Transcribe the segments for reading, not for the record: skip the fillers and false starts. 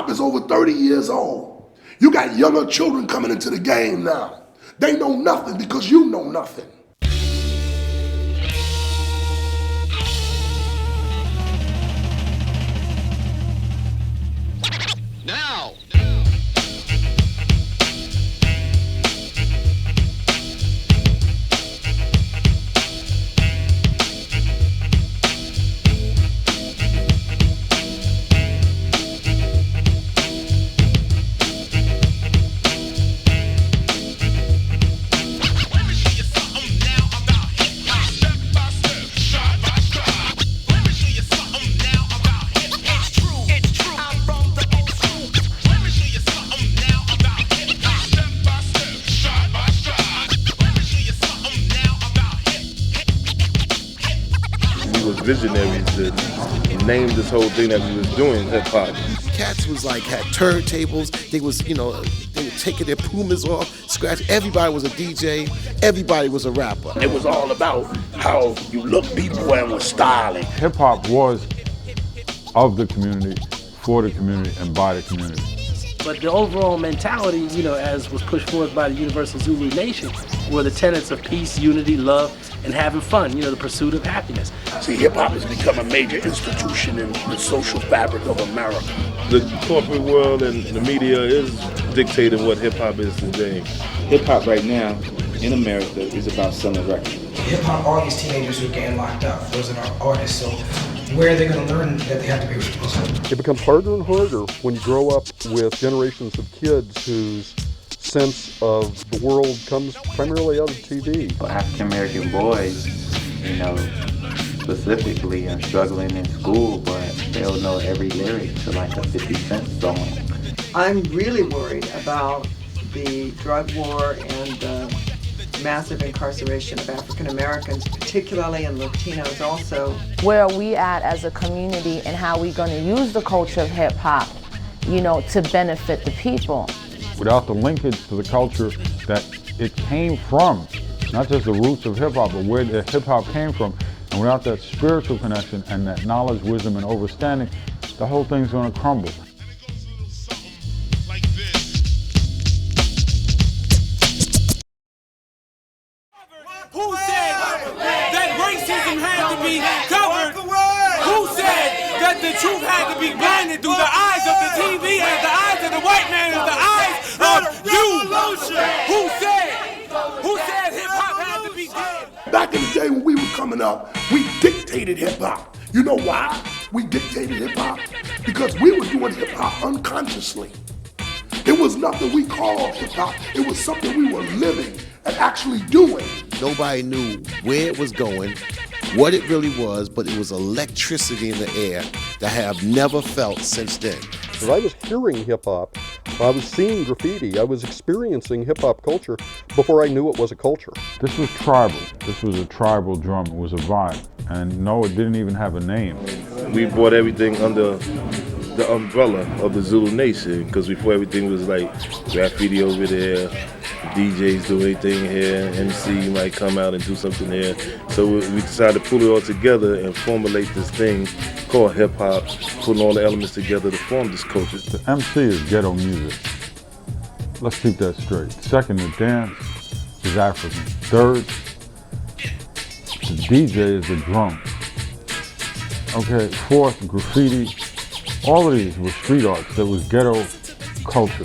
Hip-hop is over 30 years old. You got younger children coming into the game now. They know nothing because you know nothing. Now. Visionaries to name this whole thing that we was doing, hip hop. Cats was like had turntables. They was, they were taking their Pumas off, scratch. Everybody was a DJ. Everybody was a rapper. It was all about how you look, people, and was styling. Hip hop was of the community, for the community, and by the community. But the overall mentality, as was pushed forth by the Universal Zulu Nation, were the tenets of peace, unity, love, and having fun, the pursuit of happiness. See, hip-hop has become a major institution in the social fabric of America. The corporate world and the media is dictating what hip-hop is today. Hip-hop right now in America is about selling records. Hip-hop, all these teenagers who are getting locked up, those are our artists, so where are they going to learn that they have to be responsible? It becomes harder and harder when you grow up with generations of kids whose sense of the world comes primarily out of TV. African-American boys, specifically are struggling in school, but they'll know every lyric to like a 50 Cent song. I'm really worried about the drug war and the massive incarceration of African Americans, particularly and Latinos also. Where are we at as a community and how we going to use the culture of hip hop, to benefit the people? Without the linkage to the culture that it came from, not just the roots of hip hop, but where the hip hop came from, and without that spiritual connection and that knowledge, wisdom, and understanding, the whole thing's going to crumble. Who said that racism had to be covered? Who said that the truth had to be blinded through the eyes of the TV and the eyes of the white man and the eyes of you? Who said hip-hop had to be dead? Back in the day when we were coming up, we dictated hip-hop. You know why we dictated hip-hop? Because we were doing hip-hop unconsciously. It was nothing we called hip-hop. It was something we were living and actually doing. Nobody knew where it was going, what it really was, but it was electricity in the air that I have never felt since then. When I was hearing hip-hop, I was seeing graffiti, I was experiencing hip-hop culture before I knew it was a culture. This was tribal. This was a tribal drum. It was a vibe. And no, it didn't even have a name. We brought everything under the umbrella of the Zulu Nation, because before everything was like graffiti over there, DJs do anything here, MC might come out and do something here. So we decided to pull it all together and formulate this thing called hip hop, putting all the elements together to form this culture. The MC is ghetto music. Let's keep that straight. Second, the dance is African. Third, the DJ is the drum. Okay, fourth, graffiti. All of these were street arts. There was ghetto culture.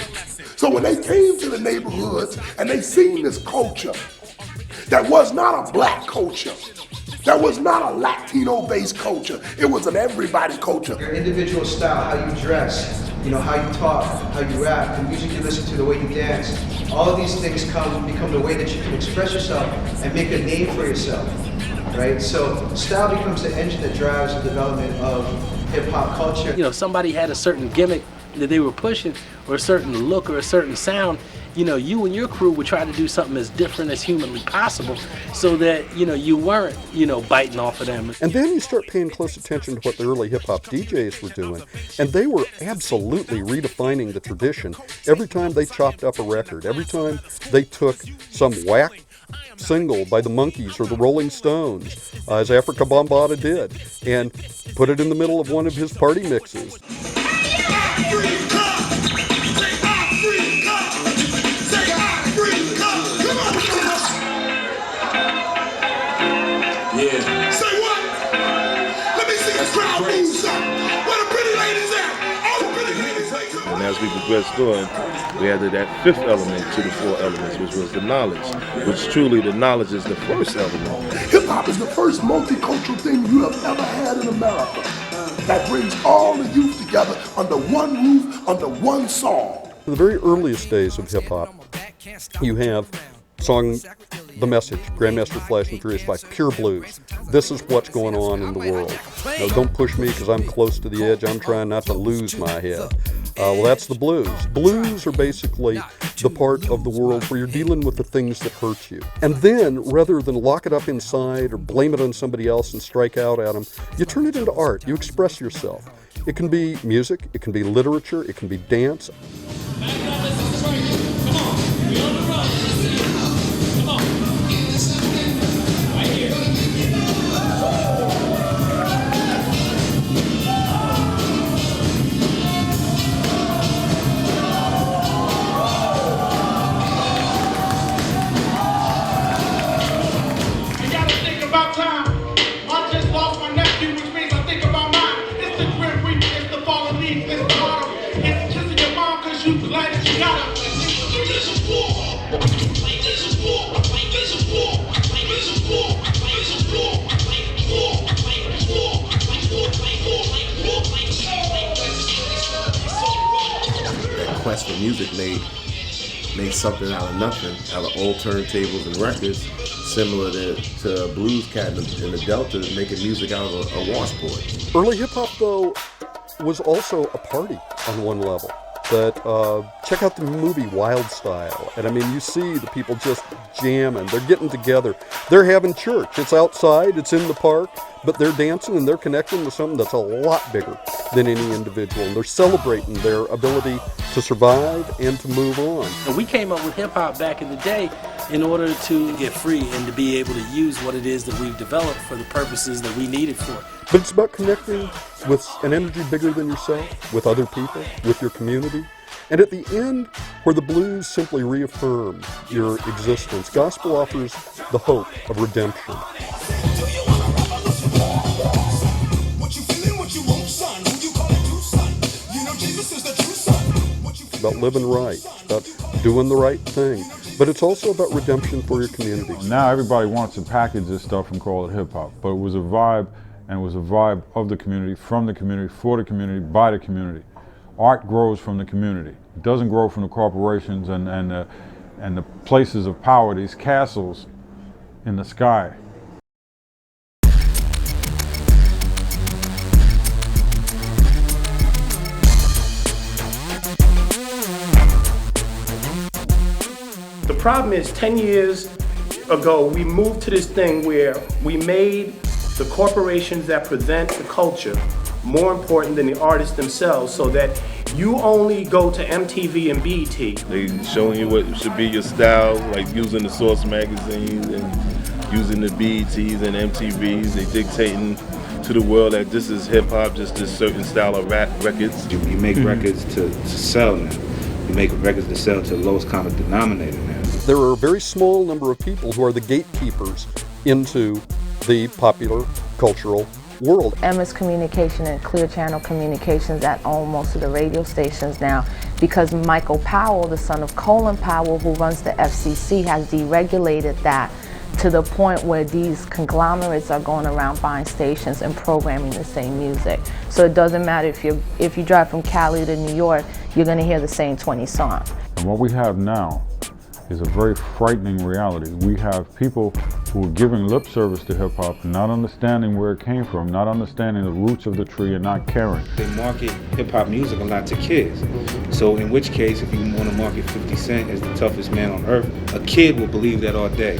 So when they came to the neighborhoods and they seen this culture that was not a black culture, that was not a Latino-based culture, it was an everybody culture. Your individual style, how you dress, how you talk, how you rap, the music you listen to, the way you dance, all of these things become the way that you can express yourself and make a name for yourself, right? So style becomes the engine that drives the development of hip-hop culture. Somebody had a certain gimmick that they were pushing, or a certain look or a certain sound, you and your crew would try to do something as different as humanly possible so that, you weren't, biting off of them. And then you start paying close attention to what the early hip-hop DJs were doing, and they were absolutely redefining the tradition every time they chopped up a record, every time they took some whack single by the Monkees or the Rolling Stones, as Africa Bambaataa did, and put it in the middle of one of his party mixes. as we progressed on, we added that fifth element to the four elements, which was the knowledge, which truly the knowledge is the first element. Hip-hop is the first multicultural thing you have ever had in America that brings all the youth together under one roof, under one song. In the very earliest days of hip-hop, you have song The Message, Grandmaster Flash and Furious 5, pure blues. This is what's going on in the world. Now, don't push me because I'm close to the edge. I'm trying not to lose my head. Well, that's the blues. Blues are basically the part of the world where you're dealing with the things that hurt you. And then, rather than lock it up inside or blame it on somebody else and strike out at them, you turn it into art. You express yourself. It can be music, it can be literature, it can be dance. Quest for music made something out of nothing, out of old turntables and records, similar to a blues cat in the Delta making music out of a washboard. Early hip-hop, though, was also a party on one level. That check out the movie Wild Style, and I mean, you see the people just jamming, they're getting together, they're having church. It's outside, it's in the park, but they're dancing and they're connecting with something that's a lot bigger than any individual, and they're celebrating their ability to survive and to move on. And we came up with hip-hop back in the day in order to get free and to be able to use what it is that we've developed for the purposes that we need it for. But it's about connecting with an energy bigger than yourself, with other people, with your community. And at the end, where the blues simply reaffirm your existence, gospel offers the hope of redemption. It's about living right. It's about doing the right thing. But it's also about redemption for your community. Now everybody wants to package this stuff and call it hip-hop, but it was a vibe, and it was a vibe of the community, from the community, for the community, by the community. Art grows from the community. It doesn't grow from the corporations and the places of power, these castles in the sky. The problem is 10 years ago, we moved to this thing where we made the corporations that present the culture more important than the artists themselves, so that you only go to MTV and BET. They showing you what should be your style, like using the Source magazines and using the BETs and MTVs. They dictating to the world that this is hip hop, just this certain style of rap records. You make records to sell now. You make records to sell to the lowest common denominator now. There are a very small number of people who are the gatekeepers into the popular cultural world. MS Communication and Clear Channel Communications that own most of the radio stations now, because Michael Powell, the son of Colin Powell, who runs the FCC, has deregulated that to the point where these conglomerates are going around buying stations and programming the same music. So it doesn't matter if you drive from Cali to New York, you're going to hear the same 20 songs. And what we have now is a very frightening reality. We have people who are giving lip service to hip-hop, not understanding where it came from, not understanding the roots of the tree, and not caring. They market hip-hop music a lot to kids. So in which case, if you want to market 50 Cent as the toughest man on earth, a kid will believe that all day.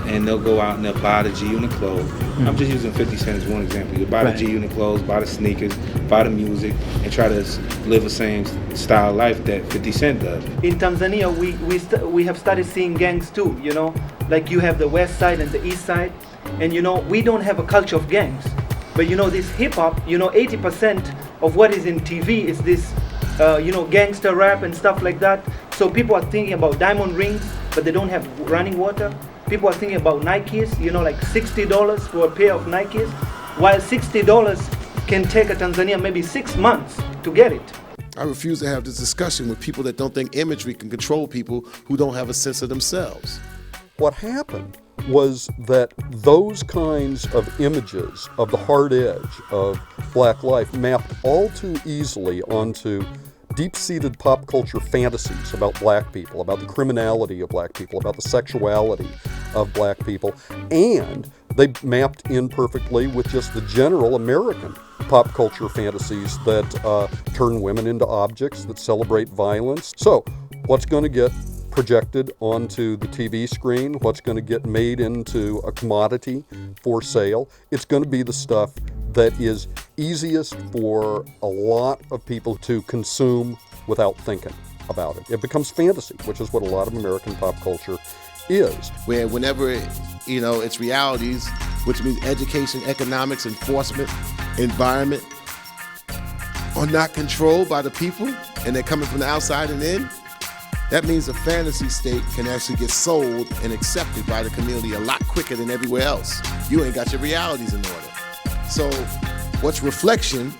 And they'll go out and they'll buy the G-Unit clothes. I'm just using 50 Cent as one example. You buy the G-Unit clothes, buy the sneakers, buy the music, and try to live the same style of life that 50 Cent does. In Tanzania, we have started seeing gangs too, you know? Like you have the west side and the east side, and you know, we don't have a culture of gangs. But you know, this hip-hop, you know, 80% of what is in TV is this, you know, gangster rap and stuff like that. So people are thinking about diamond rings, but they don't have running water. People are thinking about Nikes, you know, like $60 for a pair of Nikes, while $60 can take a Tanzania maybe 6 months to get it. I refuse to have this discussion with people that don't think imagery can control people who don't have a sense of themselves. What happened was that those kinds of images of the hard edge of black life mapped all too easily onto deep-seated pop culture fantasies about black people, about the criminality of black people, about the sexuality of black people, and they mapped in perfectly with just the general American pop culture fantasies that turn women into objects, that celebrate violence. So, what's going to get projected onto the TV screen, what's going to get made into a commodity for sale? It's going to be the stuff that is easiest for a lot of people to consume without thinking about it. It becomes fantasy, which is what a lot of American pop culture is. Where whenever, it's realities, which means education, economics, enforcement, environment, are not controlled by the people, and they're coming from the outside and in, that means the fantasy state can actually get sold and accepted by the community a lot quicker than everywhere else. You ain't got your realities in order. So what's reflection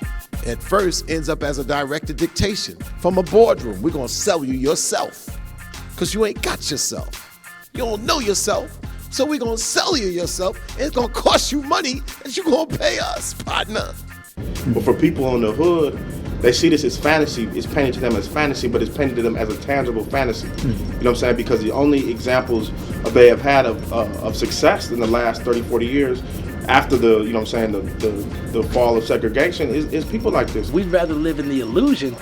at first ends up as a directed dictation from a boardroom. We're gonna sell you yourself because you ain't got yourself. You don't know yourself, so we're gonna sell you yourself, and it's gonna cost you money that you're gonna pay us, partner. But for people on the hood, they see this as fantasy. It's painted to them as fantasy, but it's painted to them as a tangible fantasy. You know what I'm saying? Because the only examples they have had of success in the last 30, 40 years after the fall of segregation is people like this. We'd rather live in the illusion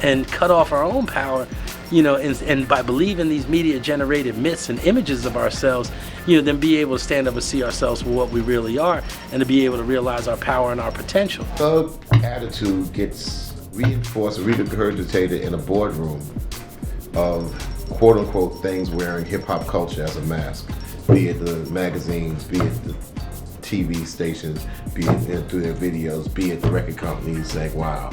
and cut off our own power, and by believing these media-generated myths and images of ourselves, then be able to stand up and see ourselves for what we really are, and to be able to realize our power and our potential. Thug attitude gets reinforced, regurgitated in a boardroom of quote-unquote things wearing hip-hop culture as a mask, be it the magazines, be it the TV stations, be it through their videos, be it the record companies saying, wow.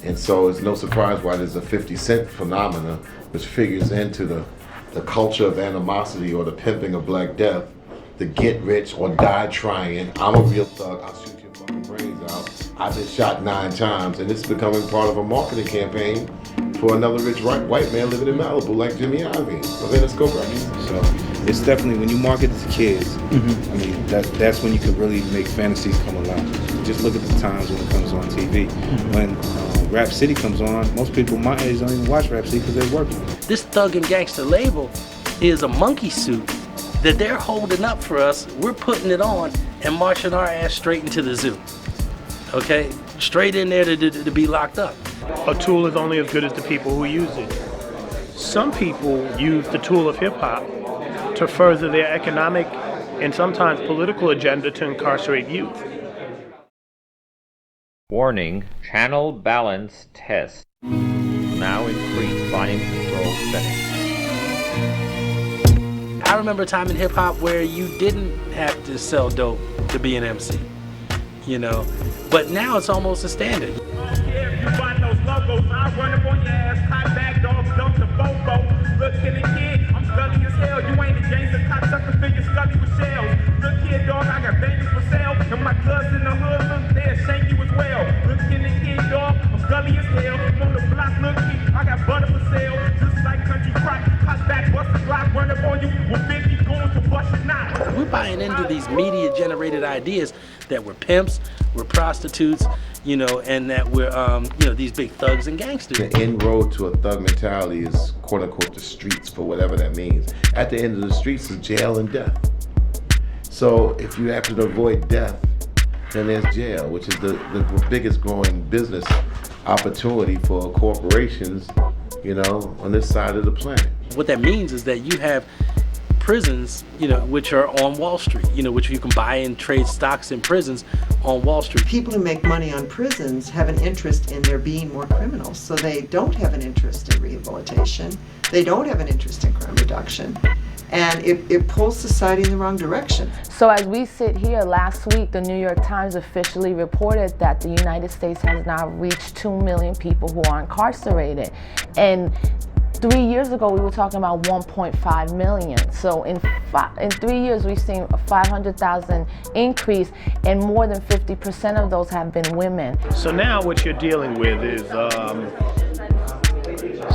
And so it's no surprise why there's a 50 Cent phenomena which figures into the culture of animosity or the pimping of Black Death, the get rich or die trying, I'm a real thug, I'll shoot your fucking brains out, I've been shot 9 times, and it's becoming part of a marketing campaign for another rich white man living in Malibu like Jimmy Iovine. So then let's go, brother. So it's definitely, when you market to kids, I mean, that's when you can really make fantasies come alive. Just look at the times when it comes on TV. When Rap City comes on, most people my age don't even watch Rap City because they're working. This Thug and Gangster label is a monkey suit that they're holding up for us. We're putting it on and marching our ass straight into the zoo. Okay? Straight in there to be locked up. A tool is only as good as the people who use it. Some people use the tool of hip-hop to further their economic and sometimes political agenda to incarcerate youth. Warning, channel balance test. Now increase volume control settings. I remember a time in hip-hop where you didn't have to sell dope to be an MC, but now it's almost a standard. You buy those logos, I run up on your ass, hot bag dogs, dump the bobo. Look at the kid, I'm scully as hell. You ain't a gangster, cocksucker, figure scully with shells. Look here, dog, I got babies for sale. And my cousin in the hood, look there, shank you as well. Look at the kid, dog, I'm scully as hell. I'm on the block, look here, I got butter for sale. Just like country crack, hot back, bust the block, run up on you with 50 going to bust your knot. We're buying into these media-generated ideas that we're pimps, we're prostitutes, and that we're, these big thugs and gangsters. The inroad to a thug mentality is quote unquote the streets, for whatever that means. At the end of the streets is jail and death. So if you happen to avoid death, then there's jail, which is the biggest growing business opportunity for corporations, on this side of the planet. What that means is that you have prisons, which are on Wall Street, which you can buy and trade stocks in prisons on Wall Street. People who make money on prisons have an interest in there being more criminals, so they don't have an interest in rehabilitation. They don't have an interest in crime reduction. And it pulls society in the wrong direction. So as we sit here, last week, the New York Times officially reported that the United States has now reached 2 million people who are incarcerated. And 3 years ago, we were talking about 1.5 million. So in 3 years, we've seen a 500,000 increase, and more than 50% of those have been women. So now what you're dealing with is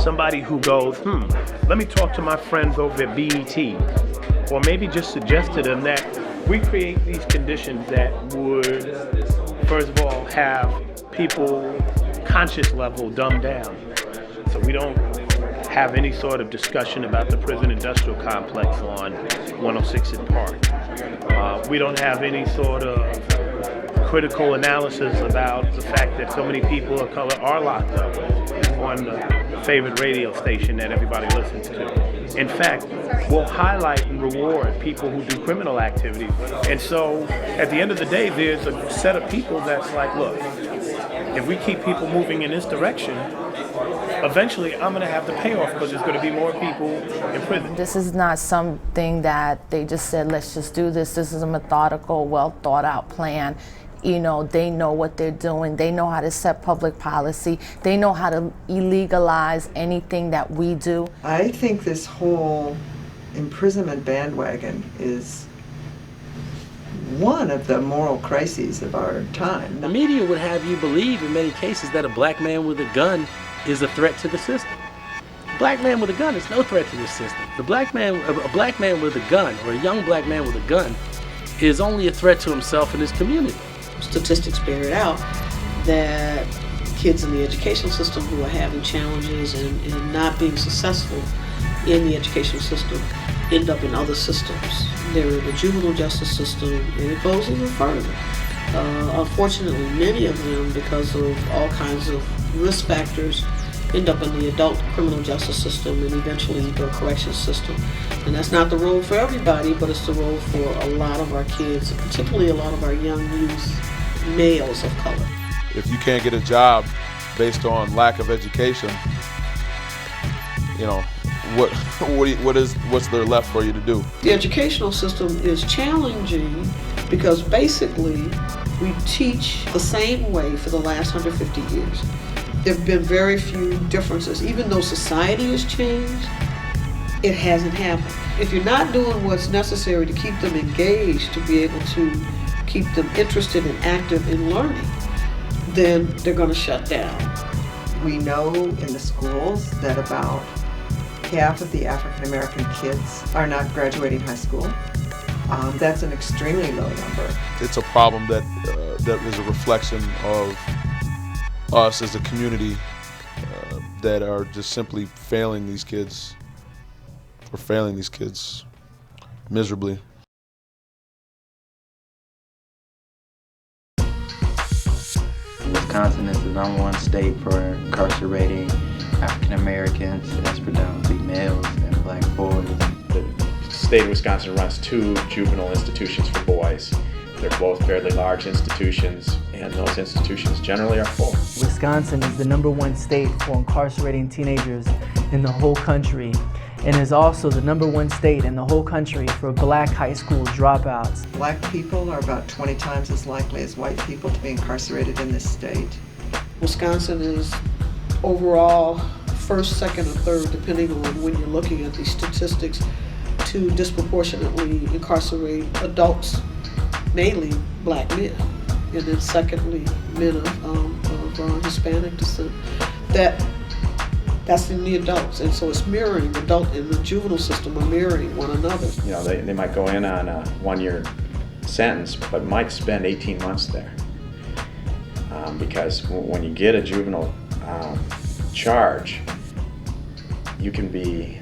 somebody who goes, let me talk to my friends over at BET, or maybe just suggest to them that we create these conditions that would, first of all, have people conscious level dumbed down. So we don't have any sort of discussion about the prison industrial complex on 106 in Park. We don't have any sort of critical analysis about the fact that so many people of color are locked up on the favorite radio station that everybody listens to. In fact, we'll highlight and reward people who do criminal activity. And so at the end of the day, there's a set of people that's like, look, if we keep people moving in this direction, eventually I'm going to have the payoff because there's going to be more people in prison. This is not something that they just said, let's just do this. This is a methodical, well thought out plan. You know, they know what they're doing. They know how to set public policy. They know how to illegalize anything that we do. I think this whole imprisonment bandwagon is one of the moral crises of our time. The media would have you believe in many cases that a black man with a gun is a threat to the system. A black man with a gun is no threat to the system. A black man with a gun, or a young black man with a gun, is only a threat to himself and his community. Statistics bear it out that kids in the educational system who are having challenges and not being successful in the educational system end up in other systems. They're in the juvenile justice system, and it goes even further. Unfortunately, many of them, because of all kinds of risk factors, end up in the adult criminal justice system and eventually the corrections system. And that's not the role for everybody, but it's the role for a lot of our kids, particularly a lot of our young youth, males of color. If you can't get a job based on lack of education, you know, what's there left for you to do? The educational system is challenging because basically we teach the same way for the last 150 years. There have been very few differences. Even though society has changed, it hasn't happened. If you're not doing what's necessary to keep them engaged, to be able to keep them interested and active in learning, then they're going to shut down. We know in the schools that about half of the African American kids are not graduating high school. That's an extremely low number. It's a problem that is a reflection of us as a community that are just simply failing these kids. We're failing these kids miserably. Wisconsin is the #1 state for incarcerating African Americans, that's predominantly males and black boys. The state of Wisconsin runs 2 juvenile institutions for boys. They're both fairly large institutions, and those institutions generally are full. Wisconsin is the #1 state for incarcerating teenagers in the whole country, and is also the #1 state in the whole country for black high school dropouts. Black people are about 20 times as likely as white people to be incarcerated in this state. Wisconsin is overall first, second, or third, depending on when you're looking at these statistics, to disproportionately incarcerate adults, mainly black men, and then secondly, men of Hispanic descent. That's in the adults, and so it's mirroring. Adult and the juvenile system are mirroring one another. You know, they might go in on a 1-year sentence, but might spend 18 months there. Because when you get a juvenile charge, you can be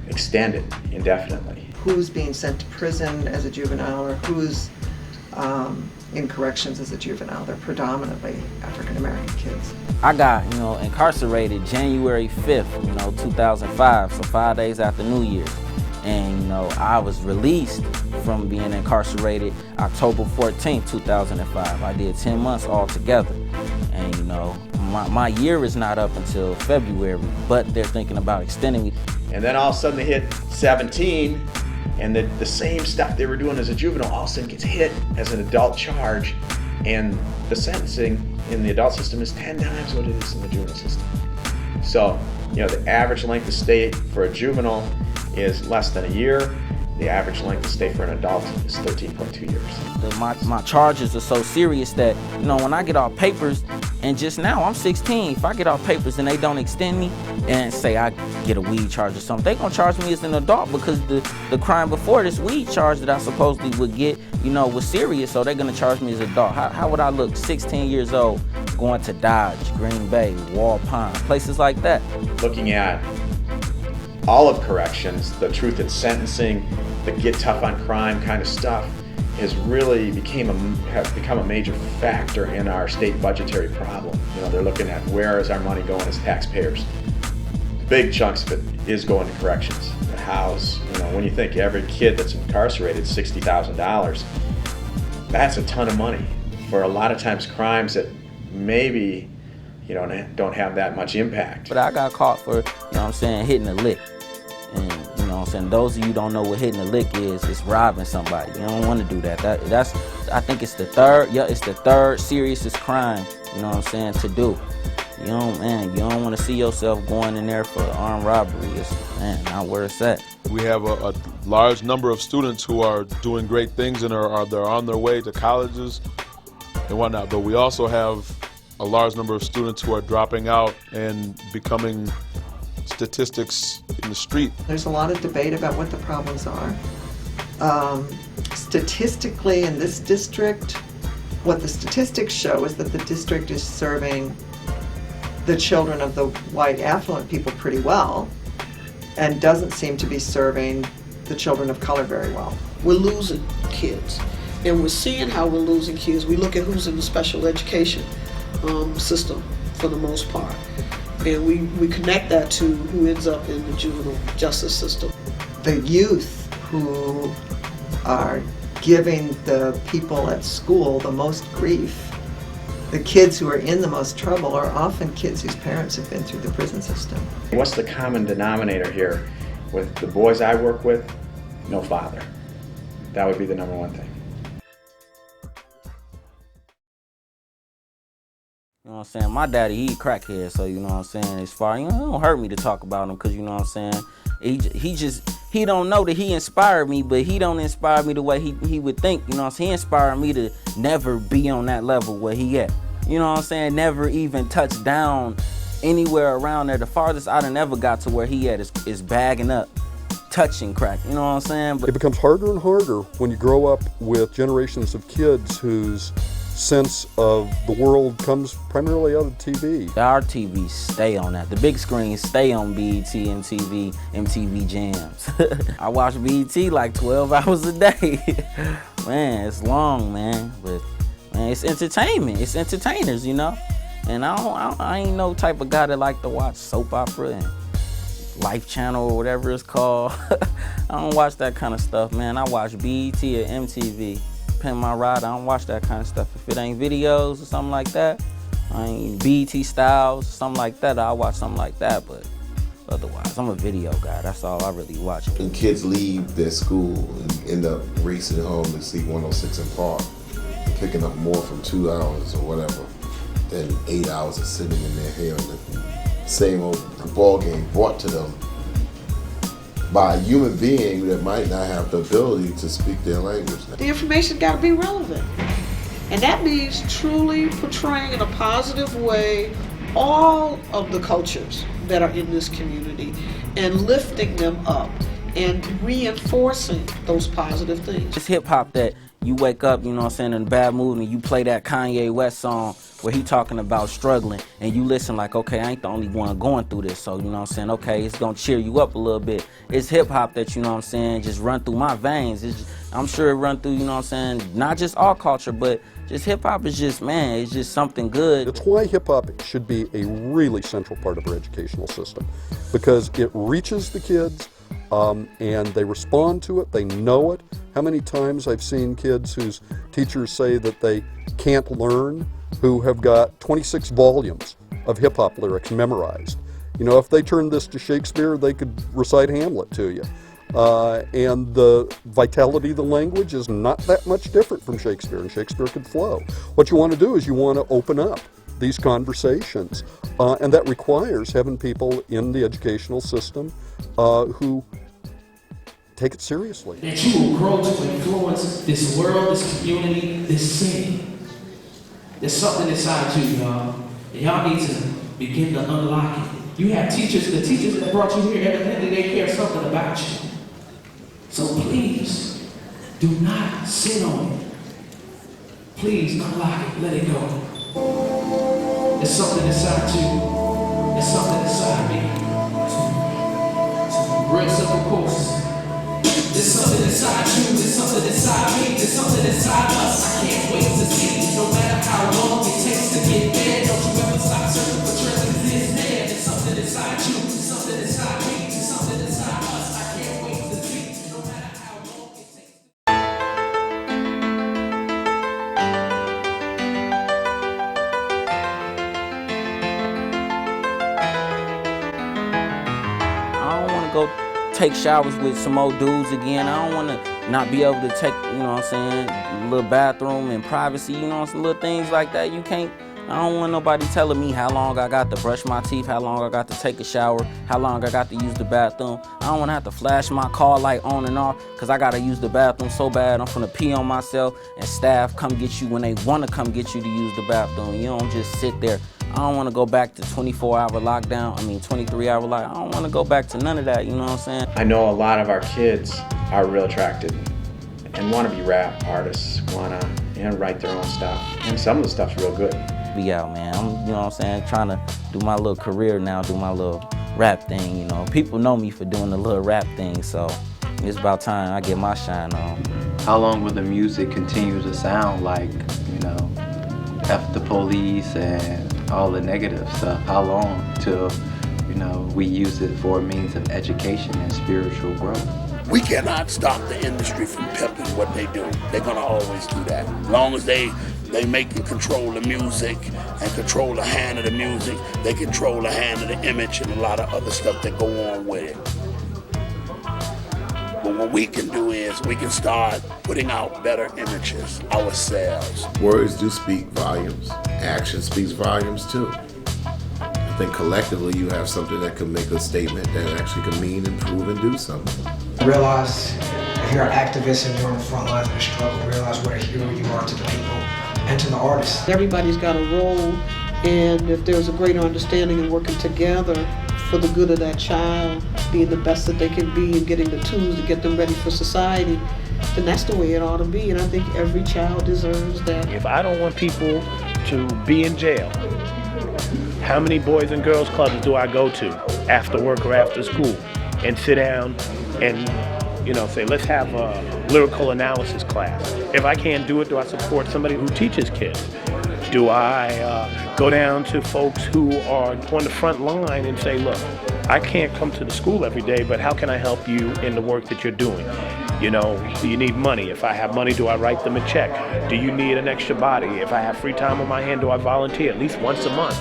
extended indefinitely. Who's being sent to prison as a juvenile, or who's in corrections as a juvenile? They're predominantly African American kids. I got, incarcerated January 5th, 2005, so 5 days after New Year's. And, I was released from being incarcerated October 14th, 2005. I did 10 months altogether. And, my year is not up until February, but they're thinking about extending me. And then all of a sudden they hit 17, and the same stuff they were doing as a juvenile all of a sudden gets hit as an adult charge, and the sentencing in the adult system is 10 times what it is in the juvenile system. So, the average length of stay for a juvenile is less than a year. The average length of stay for an adult is 13.2 years. My charges are so serious that, you know, when I get off papers, and just now I'm 16, if I get off papers and they don't extend me and say I get a weed charge or something, they gonna charge me as an adult because the crime before this weed charge that I supposedly would get, you know, was serious, so they're gonna charge me as an adult. How would I look 16 years old going to Dodge, Green Bay, Wall Pine, places like that? Looking at all of corrections, the truth in sentencing, the get tough on crime kind of stuff has really become a major factor in our state budgetary problem. You know, they're looking at where is our money going as taxpayers. Big chunks of it is going to corrections. The house, you know, when you think every kid that's incarcerated, $60,000, that's a ton of money for a lot of times crimes that maybe, you know, don't have that much impact. But I got caught for, you know what I'm saying, hitting a lick. And, you know what I'm saying, those of you who don't know what hitting a lick is, it's robbing somebody. You don't want to do that. That's, I think it's the third seriousest crime, you know what I'm saying, to do. You don't want to see yourself going in there for armed robbery. It's, man, not where it's at. We have a large number of students who are doing great things and they're on their way to colleges and whatnot, but we also have a large number of students who are dropping out and becoming statistics in the street. There's a lot of debate about what the problems are. Statistically, in this district, what the statistics show is that the district is serving the children of the white affluent people pretty well and doesn't seem to be serving the children of color very well. We're losing kids, and we're seeing how we're losing kids. We look at who's in the special education system for the most part, and we connect that to who ends up in the juvenile justice system. The youth who are giving the people at school the most grief, the kids who are in the most trouble, are often kids whose parents have been through the prison system. What's the common denominator here? With the boys I work with, no father. That would be the number one thing. You know what I'm saying? My daddy, he crackhead, so you know what I'm saying, as far, you know, it don't hurt me to talk about him, because you know what I'm saying, he don't know that he inspired me, but he don't inspire me the way he would think, you know what I'm saying? He inspired me to never be on that level where he at. You know what I'm saying? Never even touch down anywhere around there. The farthest I done ever got to where he at is bagging up, touching crack, you know what I'm saying? But it becomes harder and harder when you grow up with generations of kids whose sense of the world comes primarily out of TV. Our TVs stay on that. The big screens stay on BET, MTV, MTV Jams. I watch BET like 12 hours a day. Man, it's long, man. But man, it's entertainment. It's entertainers, you know? And I ain't no type of guy that like to watch soap opera and Life Channel or whatever it's called. I don't watch that kind of stuff, man. I watch BET or MTV. Pin my ride, I don't watch that kind of stuff. If it ain't videos or something like that, I ain't BET styles or something like that, I'll watch something like that, but otherwise, I'm a video guy. That's all I really watch. When kids leave their school and end up racing home to see 106 in Park, and picking up more from 2 hours or whatever than 8 hours of sitting in their hair and the same old ball game brought to them by a human being that might not have the ability to speak their language. The information got to be relevant. And that means truly portraying in a positive way all of the cultures that are in this community and lifting them up and reinforcing those positive things. It's hip hop that you wake up, you know what I'm saying, in a bad mood and you play that Kanye West song where he talking about struggling and you listen like, okay, I ain't the only one going through this, so you know what I'm saying, okay, it's gonna cheer you up a little bit. It's hip hop that, you know what I'm saying, just run through my veins. I'm sure it run through, you know what I'm saying, not just our culture, but just hip hop is just, man, it's just something good. It's why hip hop should be a really central part of our educational system, because it reaches the kids and they respond to it, they know it. How many times I've seen kids whose teachers say that they can't learn, who have got 26 volumes of hip hop lyrics memorized. You know, if they turned this to Shakespeare, they could recite Hamlet to you. And the vitality of the language is not that much different from Shakespeare, and Shakespeare could flow. What you want to do is you want to open up these conversations, and that requires having people in the educational system who take it seriously. That you will grow to influence this world, this community, this city. There's something inside you, y'all. And y'all need to begin to unlock it. You have teachers, the teachers that brought you here, evidently they care something about you. So please, do not sit on it. Please unlock it, let it go. There's something inside you. There's something inside me. Real simple course. There's something inside you, there's something inside me, there's something inside us. I can't wait to see. No matter how long it takes to get there, don't you ever stop searching for treasures. It's there. There's something inside you, there's something inside me, there's something inside us. I can't wait to see. No matter how long it takes. I don't want to go take showers with some old dudes again. I don't want to not be able to take, you know what I'm saying, a little bathroom and privacy, you know, some little things like that. You can't, I don't want nobody telling me how long I got to brush my teeth, how long I got to take a shower, how long I got to use the bathroom. I don't want to have to flash my car light on and off because I got to use the bathroom so bad I'm finna pee on myself, and staff come get you when they want to come get you to use the bathroom. You don't just sit there. I don't want to go back to 24-hour lockdown, 23-hour lockdown. I don't want to go back to none of that, you know what I'm saying? I know a lot of our kids are real attracted and want to be rap artists, want to write their own stuff. And some of the stuff's real good. Be out, man. I'm, you know what I'm saying, trying to do my little career now, do my little rap thing, you know. People know me for doing the little rap thing, so it's about time I get my shine on. How long will the music continue to sound like, you know, F the police and all the negative stuff? How long till, you know, we use it for a means of education and spiritual growth? We cannot stop the industry from pimping what they do. They're gonna always do that. As long as they make and control the music and control the hand of the music, they control the hand of the image and a lot of other stuff that go on with it. But what we can do is we can start putting out better images ourselves. Words do speak volumes. Action speaks volumes too. I think collectively you have something that can make a statement that actually can mean, improve, and do something. Realize if you're an activist and you're on the front lines of the struggle, realize what a hero you are to the people and to the artists. Everybody's got a role, and if there's a greater understanding and working together for the good of that child, being the best that they can be and getting the tools to get them ready for society, then that's the way it ought to be, and I think every child deserves that. If I don't want people to be in jail, how many boys and girls clubs do I go to after work or after school and sit down and, you know, say, let's have a lyrical analysis class? If I can't do it, do I support somebody who teaches kids? Do I go down to folks who are on the front line and say, look, I can't come to the school every day, but how can I help you in the work that you're doing? You know, do you need money? If I have money, do I write them a check? Do you need an extra body? If I have free time on my hand, do I volunteer at least once a month?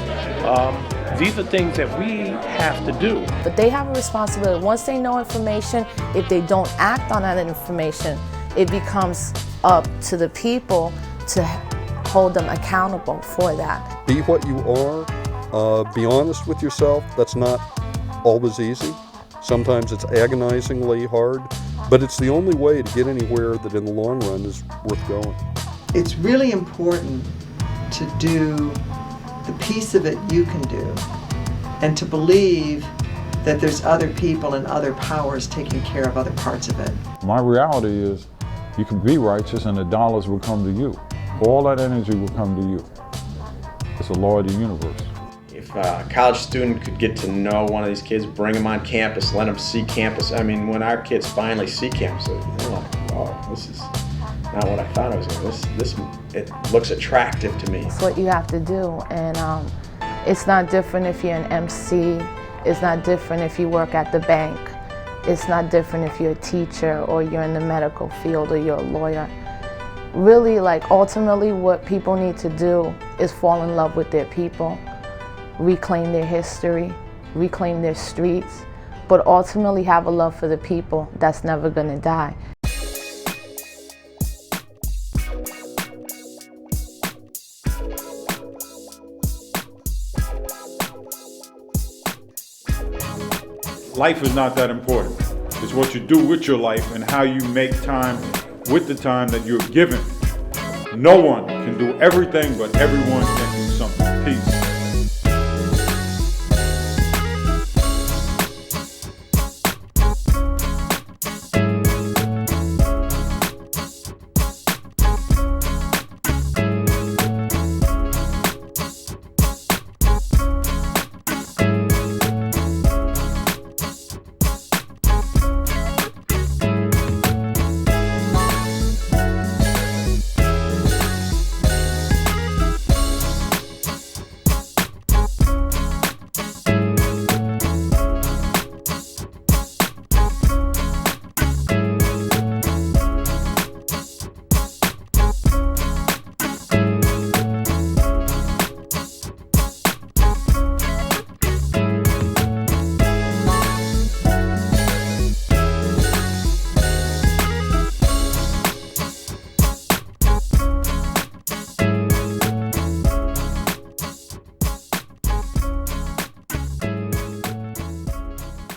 These are things that we have to do. But they have a responsibility. Once they know information, if they don't act on that information, it becomes up to the people to hold them accountable for that. Be what you are. Be honest with yourself. That's not always easy. Sometimes it's agonizingly hard, but it's the only way to get anywhere that in the long run is worth going. It's really important to do the piece of it you can do and to believe that there's other people and other powers taking care of other parts of it. My reality is you can be righteous and the dollars will come to you. All that energy will come to you. It's a law of the universe. If a college student could get to know one of these kids, bring them on campus, let them see campus. I mean, when our kids finally see campus, they're like, oh, this is not what I thought it was going to be. This it looks attractive to me. It's what you have to do, and it's not different if you're an MC. It's not different if you work at the bank. It's not different if you're a teacher or you're in the medical field or you're a lawyer. Really, like, ultimately what people need to do is fall in love with their people, reclaim their history, reclaim their streets, but ultimately have a love for the people that's never gonna die. Life is not that important. It's what you do with your life and how you make time with the time that you're given. No one can do everything, but everyone can do something.